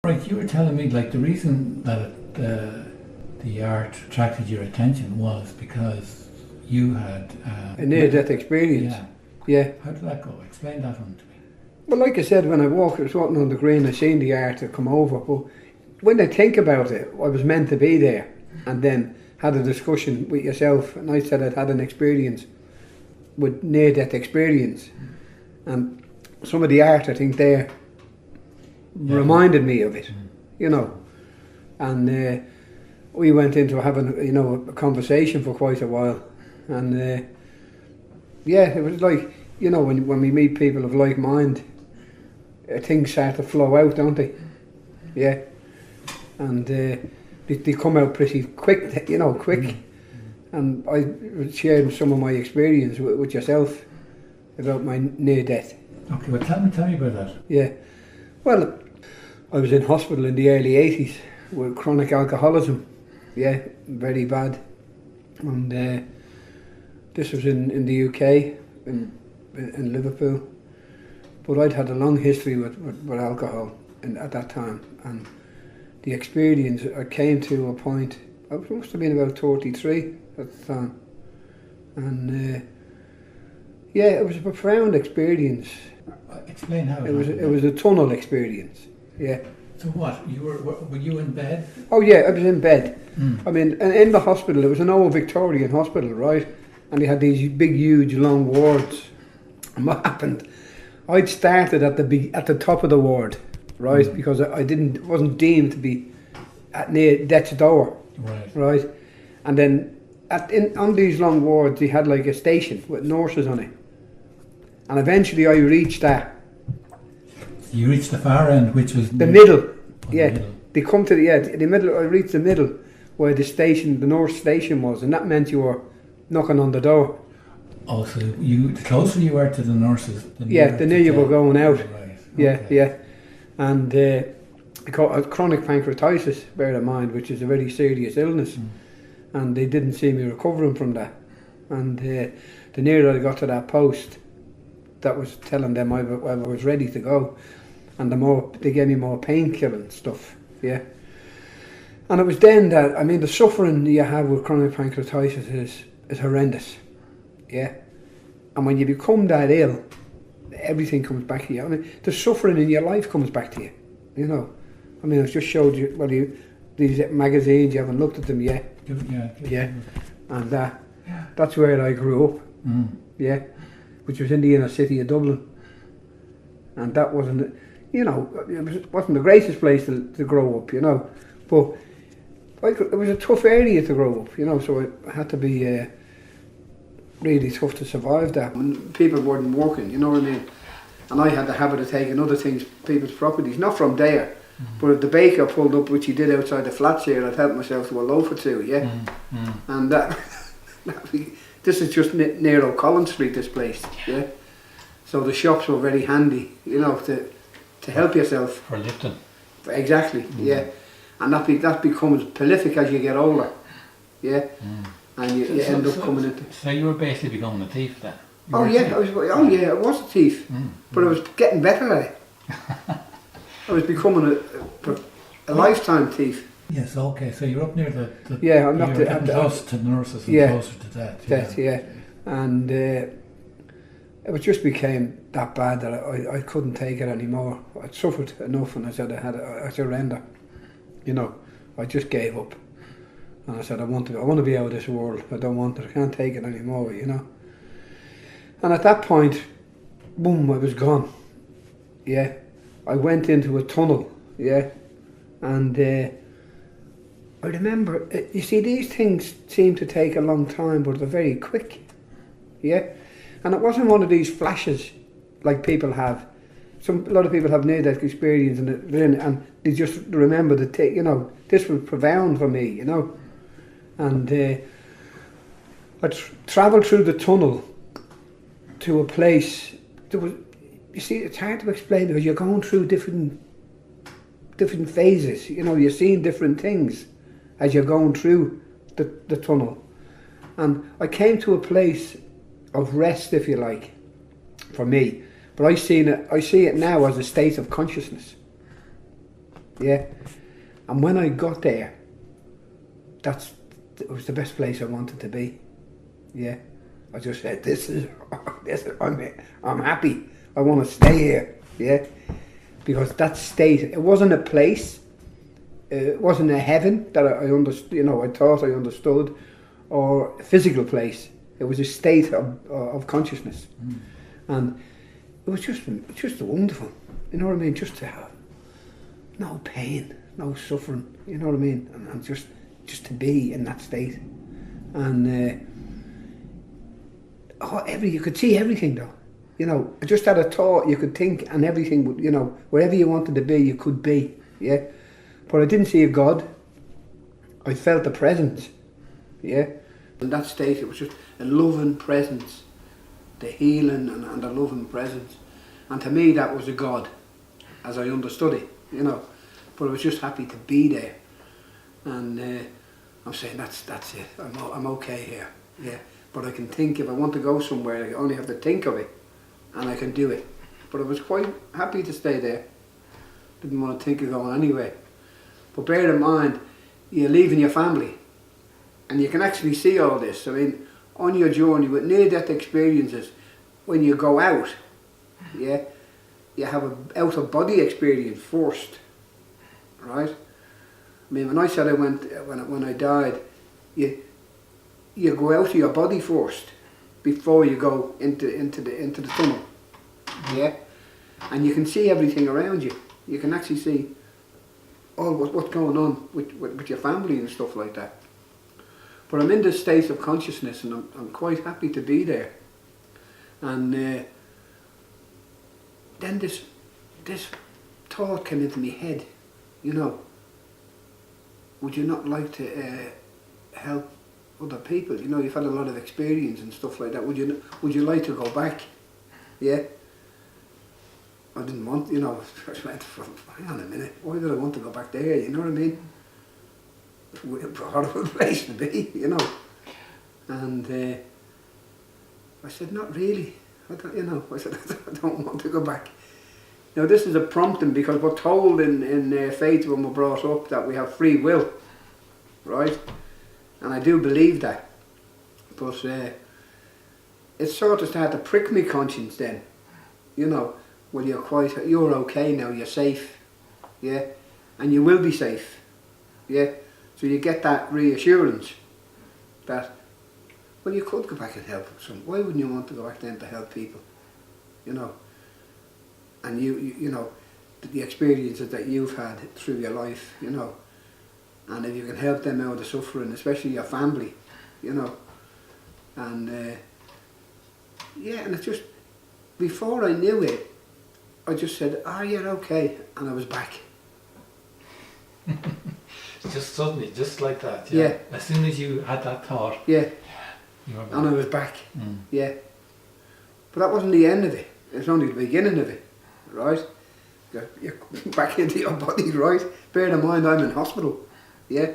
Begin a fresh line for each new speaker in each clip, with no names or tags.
Right, you were telling me like the reason that the art attracted your attention was because you had
A near-death experience.
Yeah.
Yeah.
How did that go? Explain that one to me.
Well, like I said, when I was walking on the green, I seen the art come over. But when I think about it, I was meant to be there, and then had a discussion with yourself, and I said I'd had an experience with near-death experience, and some of the art I think there reminded me of it, you know. And we went into having, a conversation for quite a while, and yeah, it was like, when we meet people of like mind, things start to flow out, don't they? Yeah, and they come out pretty quick, quick. And I shared some of my experience with yourself about my near death.
Okay, well tell me about that.
Yeah, well, I was in hospital in the early 80s with chronic alcoholism. Yeah, very bad. And this was in the UK, in Liverpool. But I'd had a long history with alcohol at that time. And the experience, I came to a point, I must have been about 33 at the time. And yeah, it was a profound experience.
Explain how
it was a tunnel experience. Yeah.
So what? Were you in bed?
Oh yeah, I was in bed. I mean, in the hospital, it was an old Victorian hospital, right? And they had these big, huge, long wards. And what happened? I'd started at the top of the ward, right? Because I wasn't deemed to be near death's door, right? And then on these long wards, they had like a station with nurses on it. And eventually, I reached that.
You reached the far end, which was
the middle. Yeah,
the middle.
They come to the middle. I reached the middle where the nurse station was, and that meant you were knocking on the door.
Oh, so the closer you were to the nurses, the
nearer you were going out.
Right.
Yeah,
Okay.
yeah, and chronic pancreatitis, bear in mind, which is a very serious illness, and they didn't see me recovering from that. And the nearer I got to that post, that was telling them I was ready to go. And they gave me more painkilling stuff, yeah. And it was then that, I mean, the suffering you have with chronic pancreatitis is horrendous, yeah. And when you become that ill, everything comes back to you. I mean, the suffering in your life comes back to you, you know. I mean, I've just showed you, these magazines, you haven't looked at them yet. Yeah. And that's where I grew up, yeah, which was in the inner city of Dublin. And that wasn't, it wasn't the greatest place to grow up, but it was a tough area to grow up, so it had to be really tough to survive that. When people weren't working, you know what I mean? And I had the habit of taking other things, people's properties, not from there, but if the baker pulled up, which he did outside the flats here, I'd help myself to a loaf or two, yeah? And this is just near O'Collin Street, this place, yeah? So the shops were very handy, to help yourself.
For lifting.
Exactly, yeah. And that becomes prolific as you get older, yeah. And you end up coming into.
So you were basically becoming a thief then?
I was a thief, but I was getting better at it. I was becoming a lifetime thief.
Yes, okay. So you're up near the
yeah, I'm not
getting close to nurses and closer to death.
Death, yeah. And it just became that bad that I couldn't take it anymore. I'd suffered enough, and I said I surrender. I just gave up, and I said I want to be out of this world. I don't want it. I can't take it anymore. And at that point, boom, I was gone. Yeah, I went into a tunnel. Yeah, and I remember. You see, these things seem to take a long time, but they're very quick. Yeah. And it wasn't one of these flashes like people have. A lot of people have near-death experience and they just remember this was profound for me, And I travelled through the tunnel to a place. You see, it's hard to explain because you're going through different phases. You're seeing different things as you're going through the tunnel. And I came to a place of rest, if you like, for me. But I see it now as a state of consciousness. yeah. And when I got there, it was the best place I wanted to be, yeah. I just said, this is I'm happy. I want to stay here, yeah. Because that state, it wasn't a place, it wasn't a heaven that I understood, you know, I thought I understood, or a physical place. It was a state of consciousness, and it was just wonderful. You know what I mean? Just to have no pain, no suffering. You know what I mean? And just to be in that state, and you could see everything though. You know, just had a thought, you could think, and everything would, you know, wherever you wanted to be, you could be. Yeah, but I didn't see a God. I felt the presence. Yeah. In that state, it was just a loving presence, the healing and the loving presence. And to me, that was a God, as I understood it, you know. But I was just happy to be there. And I'm saying, that's it, I'm okay here, yeah. But I can think, if I want to go somewhere, I only have to think of it, and I can do it. But I was quite happy to stay there. Didn't want to think of going anywhere. But bear in mind, you're leaving your family. And you can actually see all this. I mean, on your journey with near-death experiences, when you go out, yeah, you have an out-of-body experience first, right? I mean, when I said when I died, you go out of your body first before you go into the tunnel, yeah, and you can see everything around you. You can actually see all what's going on with your family and stuff like that. But I'm in this state of consciousness, and I'm quite happy to be there. And then this thought came into my head, you know, would you not like to help other people? You know, you've had a lot of experience and stuff like that. Would you like to go back? Yeah. I didn't want, you know, I went, hang on a minute, why did I want to go back there? You know what I mean? It's a horrible place to be, you know. And I said, not really. I said, I don't want to go back. Now this is a prompting, because we're told in faith when we're brought up that we have free will, right? And I do believe that. But it sort of started to prick my conscience then, you know. Well, you're okay now, you're safe, yeah? And you will be safe, yeah? So you get that reassurance that, well, you could go back and help some. Why wouldn't you want to go back then to help people? You know, and you know, the experiences that you've had through your life, you know, and if you can help them out of suffering, especially your family, you know, and yeah, and it's just, before I knew it, I just said, oh, you're okay, and I was back.
Just suddenly, just like that. Yeah.
Yeah.
As soon as you had that thought.
Yeah.
You were back.
And I was back. Yeah. But that wasn't the end of it. It's only the beginning of it, right? You're back into your body, right? Bear in mind, I'm in hospital. Yeah.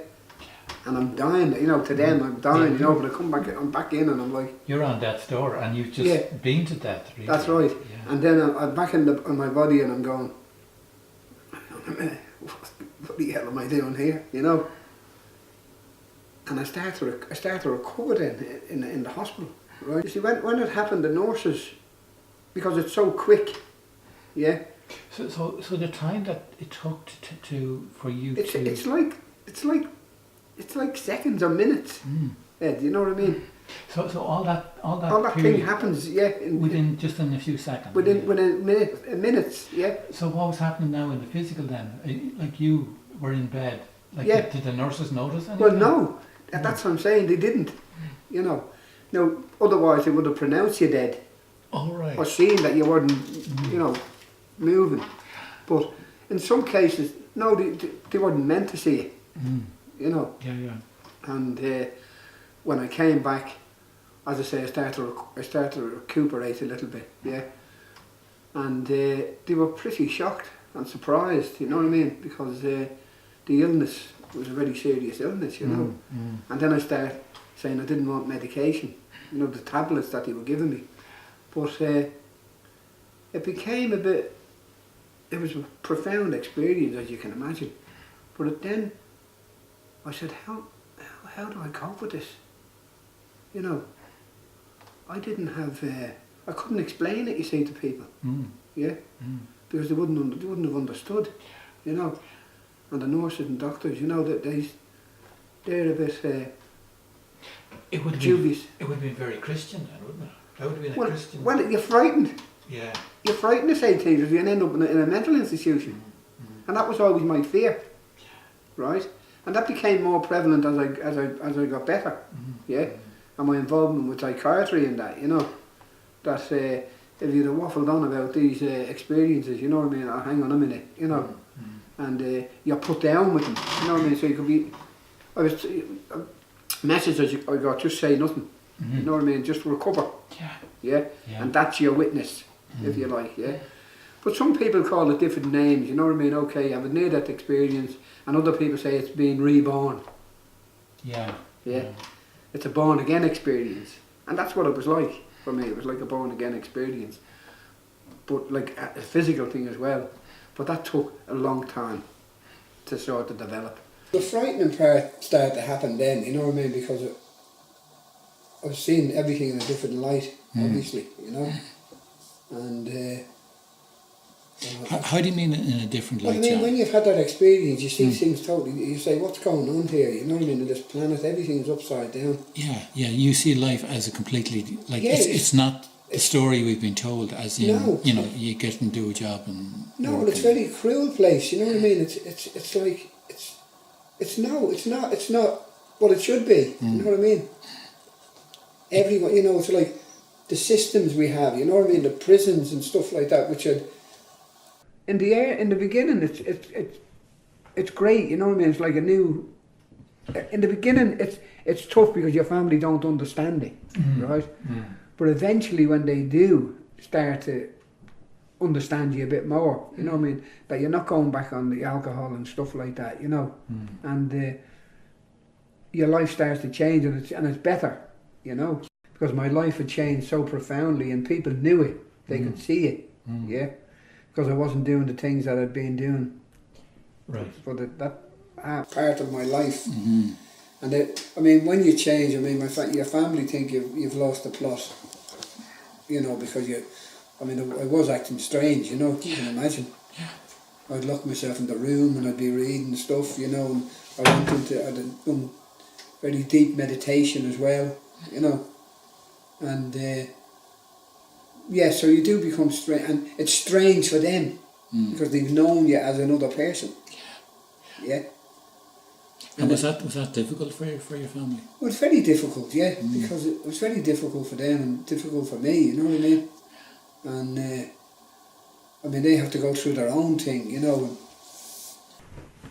And I'm dying. You know, to them, I'm dying. You know, but I come back. I'm back in, and I'm like.
You're on death's door, and you've just been to death. Really.
That's right.
Yeah.
And then I'm back in my body, and I'm going. Hang on a minute. What the hell am I doing here? You know. And I start to recover then in the hospital, right? You see, when it happened, the nurses, because it's so quick, yeah.
So the time that it took for you to.
It's like seconds or minutes. Ed, you know what I mean?
So all that
thing happens, yeah.
Within a few seconds.
Within minutes, yeah.
So what was happening now in the physical then? Like you were in bed. Like
yeah.
Did the nurses notice anything?
Well, no. That's what I'm saying. They didn't. You know. Now, otherwise they would have pronounced you dead.
All right.
Or seen that you weren't, you know, moving. But in some cases, no, they weren't meant to see it. You know.
Yeah.
And when I came back, as I say, I started to recuperate a little bit, yeah. And they were pretty shocked and surprised, you know what I mean? Because the illness was a very serious illness, you know. And then I started saying I didn't want medication, you know, the tablets that they were giving me. But it became a bit it was a profound experience, as you can imagine. But then I said, how do I cope with this? You know, I didn't have, I couldn't explain it, you see, to people. Yeah, because they wouldn't have understood, you know. And the nurses and doctors, you know, that they're a bit
It would
dubious.
It would be very Christian then, wouldn't it? That would have been a
Well,
Christian.
well, you're frightened.
Yeah.
You're frightened to say things if you end up in a mental institution. And that was always my fear, right? And that became more prevalent as I got better, yeah? And my involvement with psychiatry and that, you know, that if you'd have waffled on about these experiences, you know what I mean, oh, hang on a minute, you know, and you're put down with them, you know what I mean, so you could be, message I got, just say nothing, you know what I mean, just recover, yeah? And that's your witness, if you like, yeah? But some people call it different names, you know what I mean, okay, I've had near-death experience, and other people say it's being reborn. Yeah. It's a born-again experience, and that's what it was like for me, it was like a born-again experience, but like a physical thing as well, but that took a long time to sort of develop. The frightening part started to happen then, you know what I mean, because I was seeing everything in a different light, obviously, you know, and
how do you mean in a different light?
Well, I mean, when you've had that experience, you see things totally, you say, what's going on here, you know what I mean, in this planet, everything's upside down.
Yeah, you see life as a completely, like, it's not the story we've been told, as in, you know, you get and do a job and
no, but it's a very cruel place, you know what I mean, it's like, it's not what it should be, you know what I mean. Everyone, you know, it's like the systems we have, you know what I mean, the prisons and stuff like that, which are, in the beginning, it's great, you know what I mean. It's like a new. In the beginning, it's tough because your family don't understand it, right? But eventually, when they do start to understand you a bit more, you know what I mean, that you're not going back on the alcohol and stuff like that, you know, and your life starts to change, and it's better, you know, because my life had changed so profoundly, and people knew it, they could see it, yeah. Because I wasn't doing the things that I'd been doing for that part of my life. And I mean, when you change, I mean, your family think you've lost the plot, you know, because I was acting strange, you know, you can imagine. I'd lock myself in the room and I'd be reading stuff, you know, and I'd done very deep meditation as well, you know, and yeah, so you do become strange, and it's strange for them because they've known you as another person. Yeah.
And was that difficult for your family?
Well, it's very difficult, yeah, because it was very difficult for them and difficult for me. You know what I mean? And I mean, they have to go through their own thing, you know.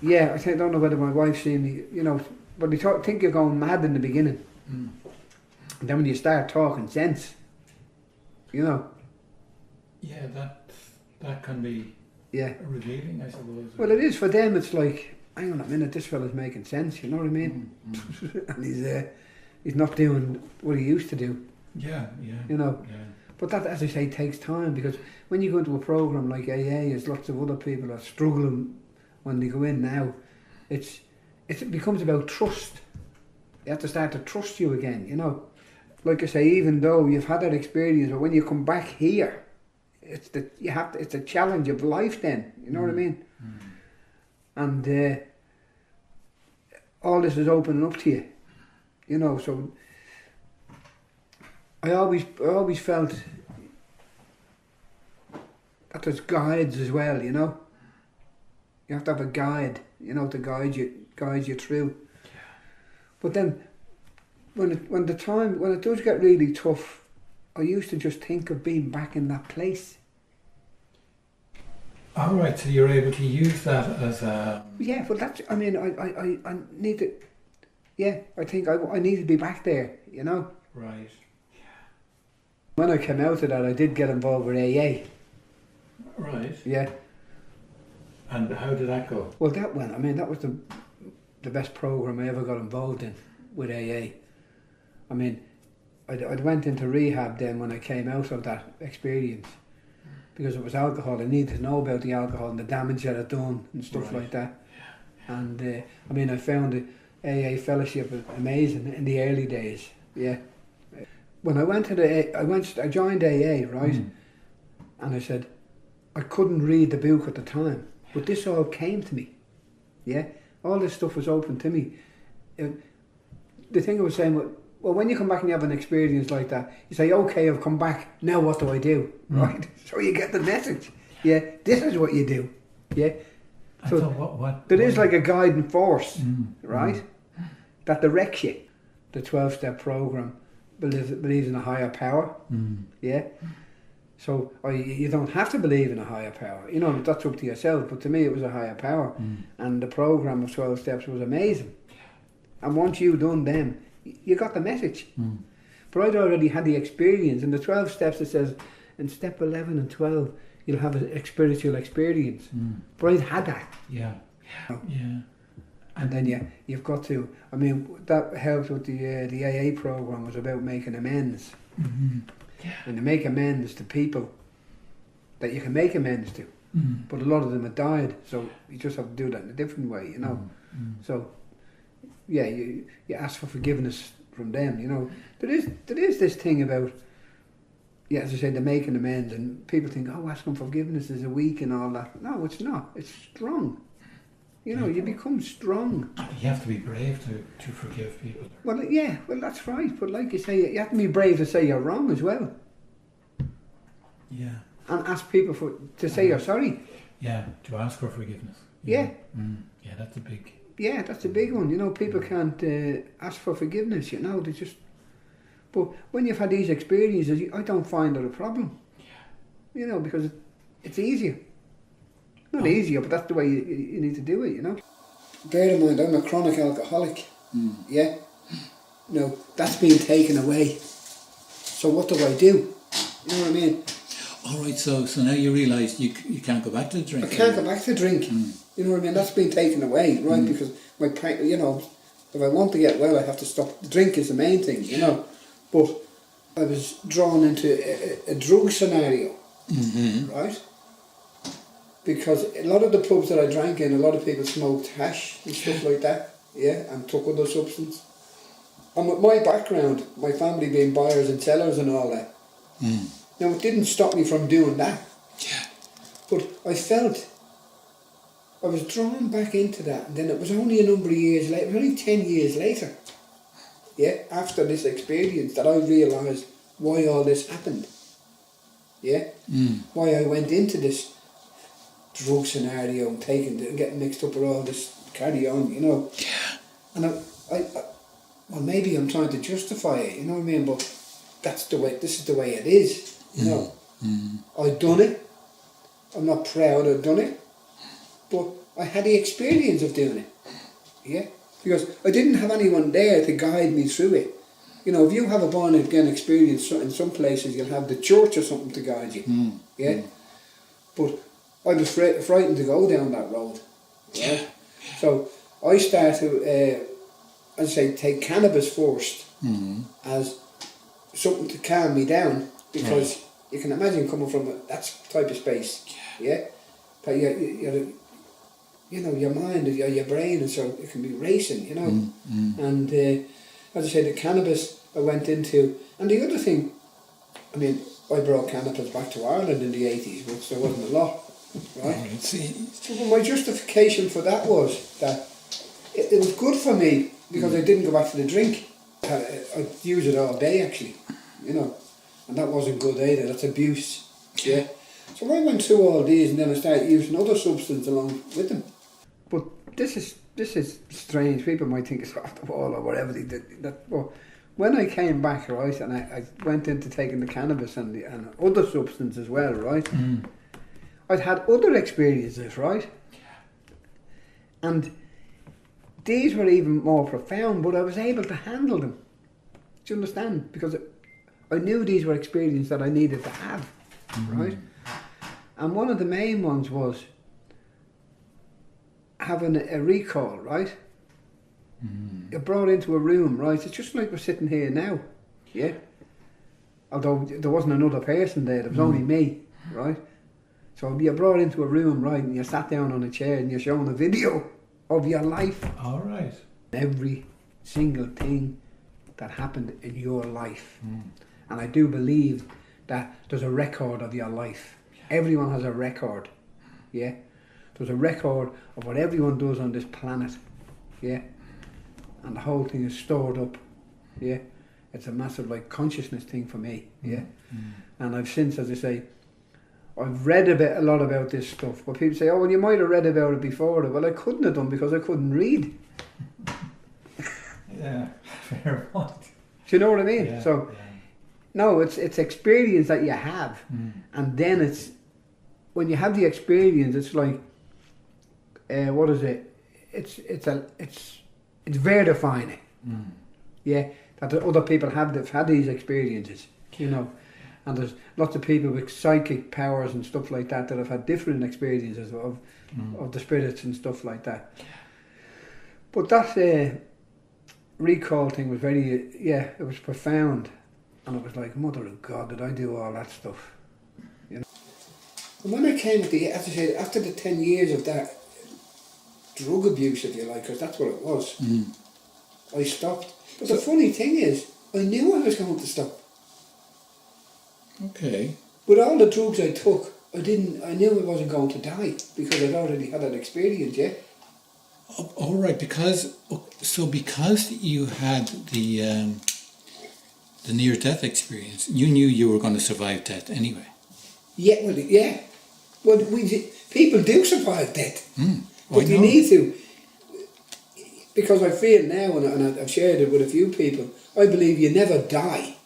Yeah, I don't know whether my wife's seen me, you know, but they think you're going mad in the beginning, and then when you start talking sense. You know.
Yeah, that can be revealing, I suppose.
Well, it is for them. It's like, hang on a minute, this fella's making sense. You know what I mean? And he's not doing what he used to do.
Yeah.
You know. Yeah. But that, as I say, takes time, because when you go into a program like AA, there's lots of other people are struggling when they go in now. It becomes about trust. They have to start to trust you again. You know. Like I say, even though you've had that experience, but when you come back here, it's a challenge of life. Then you know what I mean, and all this is opening up to you, you know. So I always felt that there's guides as well. You know, you have to have a guide, you know, to guide you through. But then, when it does get really tough, I used to just think of being back in that place.
All right, so you're able to use that as a...
Yeah, but that's, I mean, I need to, yeah, I think I need to be back there, you know?
Right.
When I came out of that, I did get involved with AA.
Right.
Yeah.
And how did that go?
Well, that was the best program I ever got involved in with AA. I mean, I went into rehab then when I came out of that experience, because it was alcohol. I needed to know about the alcohol and the damage that it done and stuff
Right.
like that. And I mean, I found the AA fellowship amazing in the early days. Yeah. When I went to I joined AA, right?
Mm.
And I said, I couldn't read the book at the time, but this all came to me. Yeah, all this stuff was open to me. The thing I was saying, well, when you come back and you have an experience like that, you say, okay, I've come back, now what do I do? Right? So you get the message. Yeah, this is what you do. Yeah. So there is like a guiding force, right? That directs you. The 12-step program believes in a higher power. Yeah. So you don't have to believe in a higher power. You know, that's up to yourself. But to me, it was a higher power. And the program of 12 steps was amazing. And once you've done them, you got the message. But I'd already had the experience. In the 12 steps, it says, in step 11 and 12, you'll have a spiritual experience. But I'd had that.
Yeah. Yeah.
And then you've got to, I mean, that helped with the AA program was about making amends.
Yeah.
And to make amends to people that you can make amends to. But a lot of them have died, so you just have to do that in a different way, you know. So, yeah, you ask for forgiveness from them, you know. There is this thing about, yeah, as I said, the making amends, and people think, oh, asking forgiveness is a weak and all that. No, it's not. It's strong. You know, you become strong.
You have to be brave to forgive people.
Well, yeah, well, that's right. But like you say, you have to be brave to say you're wrong as well.
Yeah.
And ask people to say you're sorry.
Yeah, to ask for forgiveness.
Yeah.
Yeah, that's a big...
Yeah, that's a big one. You know, people can't ask for forgiveness, you know. They just... But when you've had these experiences, I don't find it a problem. Yeah. You know, because it's easier. Not easier, but that's the way you need to do it, you know. Bear in mind, I'm a chronic alcoholic. Yeah? No, that's being taken away. So what do I do? You know what I mean?
All right, so now you realise you can't go back to the drink.
I can't go back to drink. You know what I mean? That's been taken away, right? Because you know, if I want to get well, I have to stop. The drink is the main thing, you know. But I was drawn into a drug scenario, right? Because a lot of the pubs that I drank in, a lot of people smoked hash and stuff like that, yeah, and took other substance. And with my background, my family being buyers and sellers and all that, now it didn't stop me from doing that.
Yeah.
But I felt I was drawn back into that, and then it was only a number of years later, it was only 10 years later, yeah, after this experience that I realised why all this happened. Yeah? Why I went into this drug scenario and getting mixed up with all this carry on, you know.
Yeah.
And I well, maybe I'm trying to justify it, you know what I mean? But this is the way it is, you know. I've done it. I'm not proud I've done it. But I had the experience of doing it. Yeah? Because I didn't have anyone there to guide me through it. You know, if you have a born again experience, in some places you'll have the church or something to guide you. Yeah? But I was frightened to go down that road. Right? So I started, I'd say, take cannabis first as something to calm me down, because you can imagine coming from that type of space, yeah? That you know, your mind, your brain, and so it can be racing, you know. And as I say, the cannabis I went into, and the other thing, I mean, I brought cannabis back to Ireland in the 80s, which there wasn't a lot, right? So my justification for that was that it was good for me because I didn't go back to the drink. I'd use it all day actually, you know, and that wasn't good either. That's abuse, yeah. So I went through all these, and then I started using other substances along with them. But this is strange. People might think it's off the wall or whatever they did. But when I came back, right, and I went into taking the cannabis and other substances as well, right. I'd had other experiences, right, and these were even more profound, but I was able to handle them. Do you understand? Because I knew these were experiences that I needed to have, right? And one of the main ones was having a recall, right? You're brought into a room, right? It's just like we're sitting here now, yeah? Although there wasn't another person there was only me, right? So you're brought into a room, right, and you're sat down on a chair and you're shown a video of your life.
All right.
Every single thing that happened in your life. And I do believe that there's a record of your life. Everyone has a record. Yeah? There's a record of what everyone does on this planet. Yeah? And the whole thing is stored up. Yeah? It's a massive like consciousness thing for me. Yeah? And I've since, as I say, I've read a lot about this stuff, but people say, oh, well, you might have read about it before. Well, I couldn't have done because I couldn't read.
Yeah, fair point.
Do you know what I mean?
Yeah,
so,
yeah.
no, it's experience that you have, and then it's when you have the experience, it's like, what is it? It's verifying it. Yeah, that the other people have had these experiences. You know. And there's lots of people with psychic powers and stuff like that that have had different experiences of the spirits and stuff like that. But that recall thing was very, it was profound. And it was like, Mother of God, did I do all that stuff? You know? And when I came after the 10 years of that drug abuse, if you like, because that's what it was, I stopped. But the funny thing is, I knew I was going to stop.
Okay.
With all the drugs I took, I knew I wasn't going to die because I'd already had that experience, yeah?
All right, because you had the near-death experience, you knew you were going to survive death anyway.
Yeah, well, yeah. Well, people do survive death, but you need to. Because I feel now, and I've shared it with a few people, I believe you never die,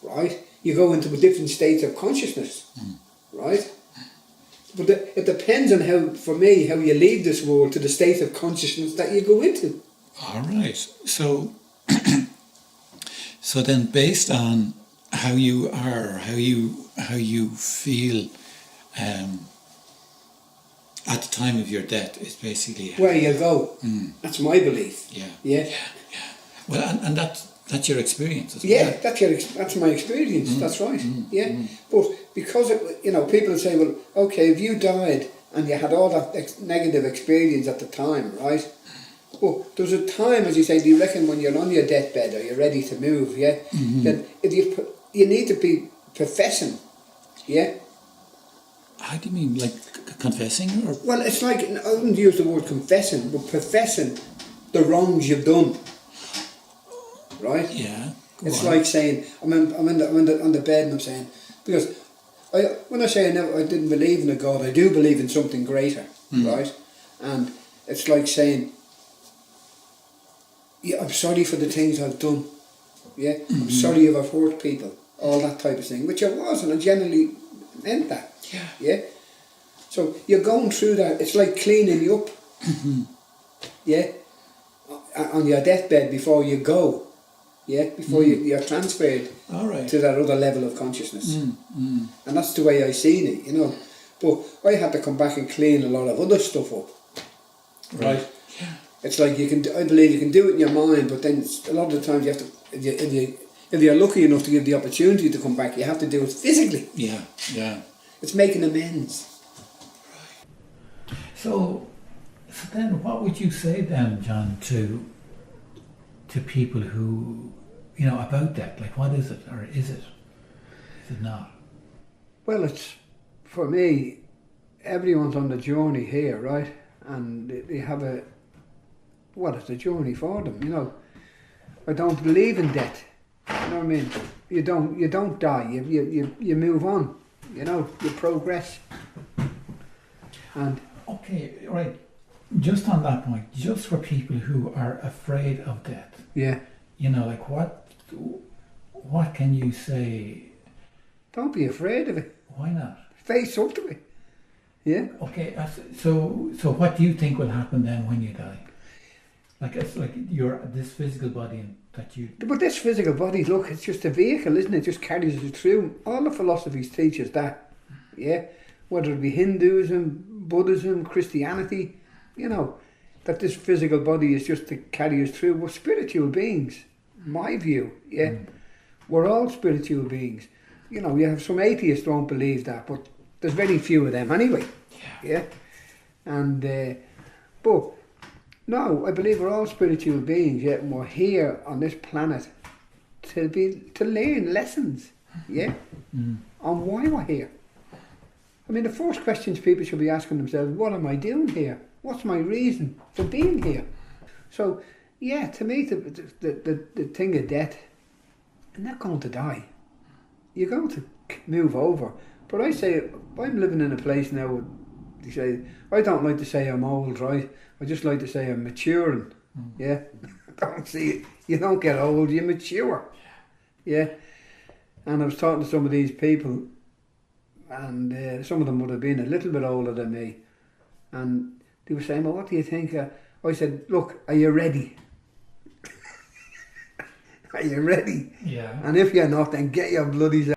right? You go into a different state of consciousness, right? But it depends on how you leave this world to the state of consciousness that you go into.
All right. So, so then, based on how you are, how you feel at the time of your death, is basically
where you go. That's my belief.
Yeah. Well, and that's your experience as well.
Yeah, that's my experience. That's right. But because people say, well, okay, if you died and you had all that negative experience at the time, right? Well, there's a time, as you say, do you reckon when you're on your deathbed or you're ready to move, yeah? Then if you need to be professing, yeah?
How do you mean, like confessing? Or?
Well, it's like, I wouldn't use the word confessing, but professing the wrongs you've done. Right?
Yeah.
It's like saying, I'm on the bed and I'm saying, because when I say I didn't believe in a God, I do believe in something greater, right? And it's like saying, yeah, I'm sorry for the things I've done. Yeah, I'm sorry if I've hurt people, all that type of thing, which I was, and I generally meant that. Yeah. So you're going through that. It's like cleaning you up. Yeah. On your deathbed before you go. Yeah, before you're transferred to that other level of consciousness. And that's the way I seen it, you know. But I had to come back and clean a lot of other stuff up. Right? Yeah. It's like I believe you can do it in your mind, but then a lot of the times you have to, if you're lucky enough to give the opportunity to come back, you have to do it physically.
Yeah.
It's making amends.
Right. So then what would you say then, John, to people who, about that? Like, what is it, or is it not?
Well, it's, for me, everyone's on the journey here, right? And they have it's a journey for them, you know. I don't believe in death, you know what I mean? You don't die, you move on, you know, you progress. And
okay, right. Just on that point, just for people who are afraid of death, like what can you say?
Don't be afraid of it.
Why not?
Face up to it. Yeah.
Okay. So what do you think will happen then when you die? Like it's like this physical body that you.
But this physical body, look, it's just a vehicle, isn't it? It just carries you through. All the philosophies teach us that. Yeah. Whether it be Hinduism, Buddhism, Christianity. You know, that this physical body is just to carry us through. We're spiritual beings, my view, We're all spiritual beings. You know, you have some atheists don't believe that, but there's very few of them anyway.
Yeah.
And but no, I believe we're all spiritual beings, yet we're here on this planet to learn lessons, on why we're here. I mean, the first questions people should be asking themselves: what am I doing here? What's my reason for being here? So, yeah, to me, the thing of death, you're not going to die. You're going to move over. But I say, I'm living in a place now. They say, I don't like to say I'm old, right? I just like to say I'm maturing. Yeah, don't see it. You don't get old, you mature. Yeah, and I was talking to some of these people, and some of them would have been a little bit older than me, and they were saying, "Well, what do you think?" I said, "Look, are you ready? Are you ready?
Yeah.
And if you're not, then get your bloody